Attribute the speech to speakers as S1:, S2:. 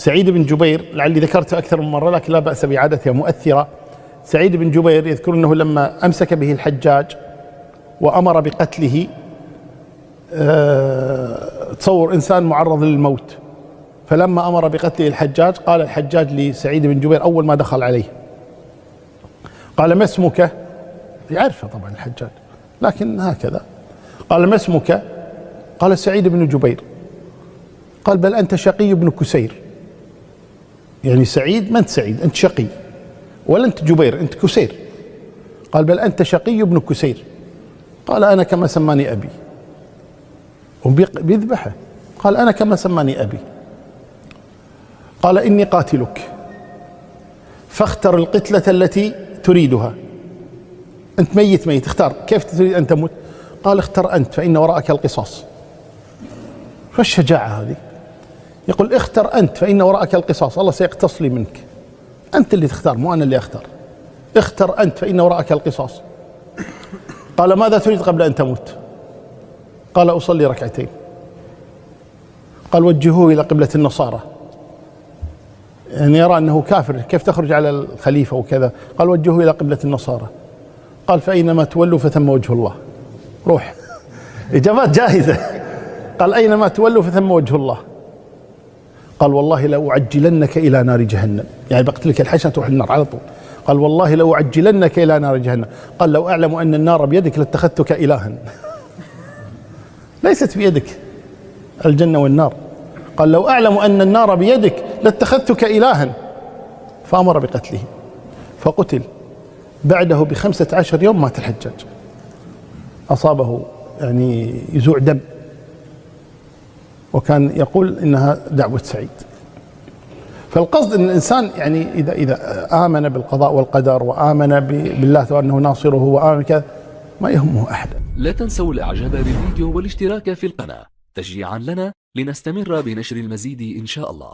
S1: سعيد بن جبير، لعلي ذكرته أكثر من مرة لكن لا بأس بإعادتها مؤثرة. سعيد بن جبير يذكر أنه لما أمسك به الحجاج وأمر بقتله، تصور إنسان معرض للموت، فلما أمر بقتله الحجاج قال الحجاج لسعيد بن جبير أول ما دخل عليه، قال ما اسمك؟ يعرفه طبعا الحجاج لكن هكذا، قال ما اسمك؟ قال سعيد بن جبير. قال بل أنت شقي بن كسير، يعني سعيد ما أنت سعيد، أنت شقي، ولا أنت جبير، أنت كسير. قال بل أنت شقي بن كسير. قال أنا كما سماني أبي، وبيذبحه. قال أنا كما سماني أبي. قال إني قاتلك فاختر القتلة التي تريدها، أنت ميت اختار كيف تريد أن تموت. قال اختر أنت فإن وراءك القصاص. فالشجاعة هذه، يقول اختر أنت فإن وراءك القصاص، الله سيقتص لي منك، أنت اللي تختار مو أنا اللي أختار، اختر أنت فإن وراءك القصاص. قال ماذا تريد قبل أن تموت؟ قال أصلي ركعتين. قال وجهوه إلى قبلة النصارى، يعني يرى أنه كافر كيف تخرج على الخليفة وكذا. قال وجهوه إلى قبلة النصارى. قال فأينما تولوا فثم وجه الله. روح إجابات جاهزة. قال أينما تولوا فثم وجه الله. قال والله لأعجلنك إلى نار جهنم، يعني بقتلك الحشا تروح النار على طول. قال والله لأعجلنك إلى نار جهنم. قال لو أعلم أن النار بيدك لاتخذتك إلها. ليست بيدك الجنة والنار. قال لو أعلم أن النار بيدك لاتخذتك إلها، فأمر بقتله فقتل. بعده ب15 يوم مات الحجاج، أصابه يعني يزوع دم، وكان يقول إنها دعوة سعيد. فالقصد أن الإنسان يعني إذا آمن بالقضاء والقدر وآمن بالله وأنه ناصره وآمن كذا ما يهمه أحدا.
S2: لا تنسوا الإعجاب بالفيديو والاشتراك في القناة تشجيعا لنا لنستمر بنشر المزيد إن شاء الله.